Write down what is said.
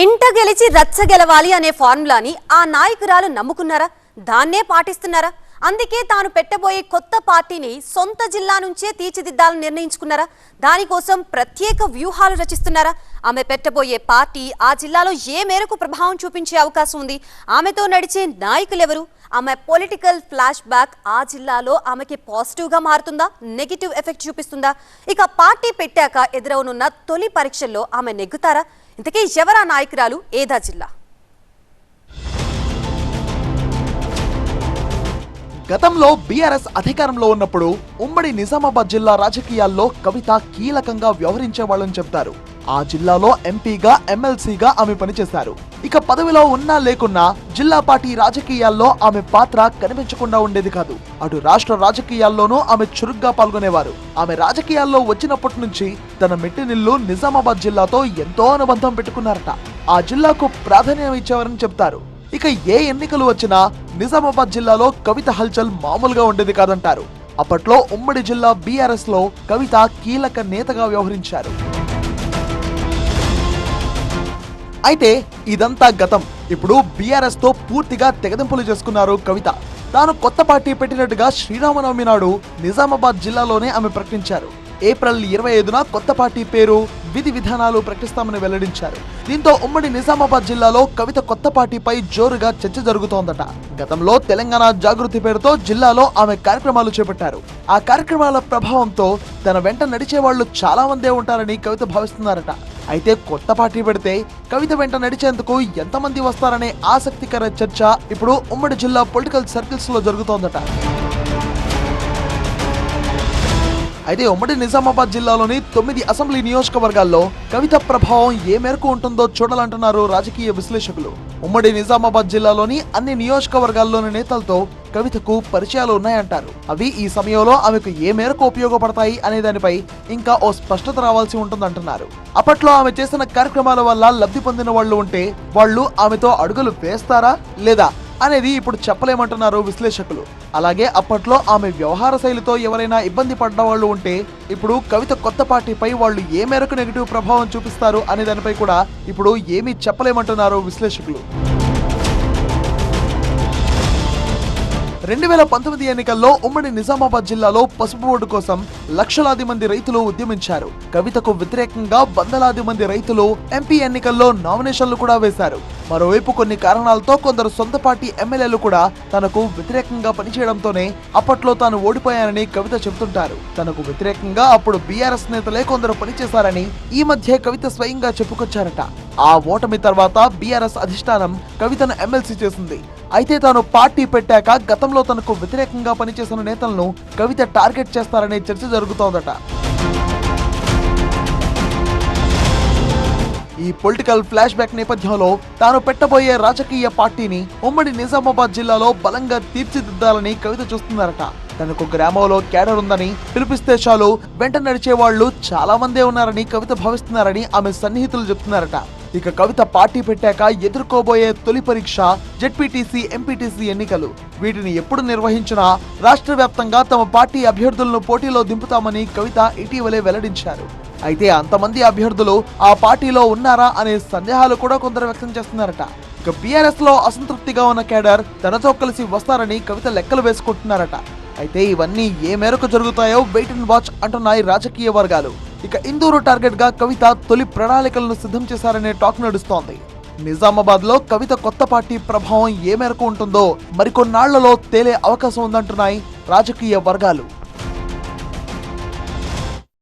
ఇంట గెలిచి రచ్చ గెలవాలి అనే ఫార్ములాని ఆ నాయకురాలు నమ్ముకున్నారా? దాన్నే పాటిస్తున్నారా? అందుకే తాను పెట్టబోయే కొత్త పార్టీని సొంత జిల్లా నుంచే తీర్చిదిద్దాలని నిర్ణయించుకున్నారా? దానికోసం ప్రత్యేక వ్యూహాలు రచిస్తున్నారా? ఆమె పెట్టబోయే పార్టీ ఆ జిల్లాలో ఏ మేరకు ప్రభావం చూపించే అవకాశం ఉంది? ఆమెతో నడిచే నాయకులెవరు? ఆమె పొలిటికల్ ఫ్లాష్ బ్యాక్ ఆ జిల్లాలో ఆమెకి పాజిటివ్గా మారుతుందా, నెగిటివ్ ఎఫెక్ట్ చూపిస్తుందా? ఇక పార్టీ పెట్టాక ఎదురవనున్న తొలి పరీక్షల్లో ఆమె నెగ్గుతారా? ఇంతకీ ఎవరా నాయకురాలు, ఏదా జిల్లా? గతంలో బీఆర్ఎస్ అధికారంలో ఉన్నప్పుడు ఉమ్మడి నిజామాబాద్ జిల్లా రాజకీయాల్లో కవిత కీలకంగా వ్యవహరించేవాళ్ళని చెప్తారు. ఆ జిల్లాలో ఎంపీగా, ఎమ్మెల్సీగా ఆమె పనిచేశారు. ఇక పదవిలో ఉన్నా లేకున్నా జిల్లా పార్టీ రాజకీయాల్లో ఆమె పాత్ర కనిపించకుండా ఉండేది కాదు. అటు రాష్ట్ర రాజకీయాల్లోనూ ఆమె చురుగ్గా పాల్గొనేవారు. ఆమె రాజకీయాల్లో వచ్చినప్పటి నుంచి తన మెట్టినిల్లు నిజామాబాద్ జిల్లాతో ఎంతో అనుబంధం పెట్టుకున్నారట. ఆ జిల్లాకు ప్రాధాన్యం ఇచ్చేవారని చెప్తారు. ఇక ఏ ఎన్నికలు వచ్చినా నిజామాబాద్ జిల్లాలో కవిత హల్చల్ మామూలుగా ఉండేది కాదంటారు. అప్పట్లో ఉమ్మడి జిల్లా బీఆర్ఎస్ లో కవిత కీలక నేతగా వ్యవహరించారు. అయితే ఇదంతా గతం. ఇప్పుడు బీఆర్ఎస్ తో పూర్తిగా తెగదింపులు చేసుకున్నారు కవిత. తాను కొత్త పార్టీ పెట్టినట్టుగా శ్రీరామనవమి నాడు నిజామాబాద్ జిల్లాలోనే ఆమె ప్రకటించారు. ఏప్రిల్ 25న కొత్త పార్టీ పేరు, విధి విధానాలు ప్రకటిస్తామని వెల్లడించారు. దీంతో ఉమ్మడి నిజామాబాద్ జిల్లాలో కవిత కొత్త పార్టీపై జోరుగా చర్చ జరుగుతోందట. గతంలో తెలంగాణ జాగృతి పేరుతో జిల్లాలో ఆమె కార్యక్రమాలు చేపట్టారు. ఆ కార్యక్రమాల ప్రభావంతో తన వెంట నడిచే వాళ్లు చాలా మందే ఉంటారని కవిత భావిస్తున్నారట. అయితే కొత్త పార్టీ పెడితే కవిత వెంట నడిచేందుకు ఎంతమంది వస్తారనే ఆసక్తికర చర్చ ఇప్పుడు ఉమ్మడి జిల్లా పొలిటికల్ సర్కిల్స్ లో జరుగుతోందట. అయితే ఉమ్మడి నిజామాబాద్ జిల్లాలోని 9 అసెంబ్లీ నియోజకవర్గాల్లో కవిత ప్రభావం ఏ మేరకు ఉంటుందో చూడాలంటున్నారు రాజకీయ విశ్లేషకులు. ఉమ్మడి నిజామాబాద్ జిల్లాలోని అన్ని నియోజకవర్గాల్లోని నేతలతో కవితకు పరిచయాలు ఉన్నాయంటారు. అవి ఈ సమయంలో ఆమెకు ఏ మేరకు ఉపయోగపడతాయి అనే దానిపై ఇంకా ఓ స్పష్టత రావాల్సి ఉంటుందంటున్నారు. అప్పట్లో ఆమె చేసిన కార్యక్రమాల వల్ల లబ్ధి పొందిన వాళ్ళు ఉంటే వాళ్ళు ఆమెతో అడుగులు వేస్తారా లేదా అనేది ఇప్పుడు చెప్పలేమంటున్నారు విశ్లేషకులు. అలాగే అప్పట్లో ఆమె వ్యవహార శైలితో ఎవరైనా ఇబ్బంది పడ్డ వాళ్ళు ఉంటే ఇప్పుడు కవిత కొత్త పార్టీపై వాళ్ళు ఏ మేరకు నెగిటివ్ ప్రభావం చూపిస్తారు అనే దానిపై కూడా ఇప్పుడు ఏమీ చెప్పలేమంటున్నారు విశ్లేషకులు. 2019 ఎన్నికల్లో ఉమ్మడి నిజామాబాద్ జిల్లాలో పసుపు బోర్డు కోసం లక్షలాది మంది రైతులు ఉద్యమించారు. కవితకు వ్యతిరేకంగా వందలాది మంది రైతులు ఎంపీ ఎన్నికల్లో నామినేషన్లు కూడా వేశారు. మరోవైపు కొన్ని కారణాలతో కొందరు సొంత పార్టీ ఎమ్మెల్యేలు కూడా తనకు వ్యతిరేకంగా పనిచేయడంతోనే అప్పట్లో తాను ఓడిపోయానని కవిత చెబుతుంటారు. తనకు వ్యతిరేకంగా అప్పుడు బీఆర్ఎస్ నేతలే కొందరు పనిచేశారని ఈ మధ్య కవిత స్వయంగా చెప్పుకొచ్చారట. ఆ ఓటమి తర్వాత బీఆర్ఎస్ అధిష్టానం కవితను ఎమ్మెల్సీ చేసింది. అయితే తాను పార్టీ పెట్టాక గతంలో తనకు వ్యతిరేకంగా పనిచేసిన నేతలను కవిత టార్గెట్ చేస్తారనే చర్చ జరుగుతోందట. ఈ పొలిటికల్ ఫ్లాష్ బ్యాక్ నేపథ్యంలో తాను పెట్టబోయే రాజకీయ పార్టీని ఉమ్మడి నిజామాబాద్ జిల్లాలో బలంగా తీర్చిదిద్దాలని కవిత చూస్తున్నారట. తనకు గ్రామంలో క్యాడర్ ఉందని, పిలిపిస్తే చాలు వెంట నడిచే వాళ్లు చాలా మందే ఉన్నారని కవిత భావిస్తున్నారని ఆమె సన్నిహితులు చెప్తున్నారట. ఇక కవిత పార్టీ పెట్టాక ఎదుర్కోబోయే తొలి పరీక్ష జెడ్పీటీసీ, ఎంపీటీసీ ఎన్నికలు. వీటిని ఎప్పుడు నిర్వహించినా రాష్ట్ర వ్యాప్తంగా తమ పార్టీ అభ్యర్థులను పోటీలో దింపుతామని కవిత ఇటీవలే వెల్లడించారు. అయితే అంతమంది అభ్యర్థులు ఆ పార్టీలో ఉన్నారా అనే సందేహాలు కూడా కొందరు వ్యక్తం చేస్తున్నారట. ఇక బీఆర్ఎస్ లో అసంతృప్తిగా ఉన్న కేడర్ తనతో కలిసి వస్తారని కవిత లెక్కలు వేసుకుంటున్నారట. అయితే ఇవన్నీ ఏ మేరకు జరుగుతాయో వెయిట్ అండ్ వాచ్ అంటున్నాయి రాజకీయ వర్గాలు. ఇక ఇందూరు టార్గెట్ గా కవిత తొలి ప్రణాళికలను సిద్ధం చేశారనే టాక్ నడుస్తోంది. నిజామాబాద్ లో కవిత కొత్త పార్టీ ప్రభావం ఏ మేరకు ఉంటుందో మరికొన్నాళ్లలో తేలే అవకాశం ఉందంటున్నాయి రాజకీయ వర్గాలు.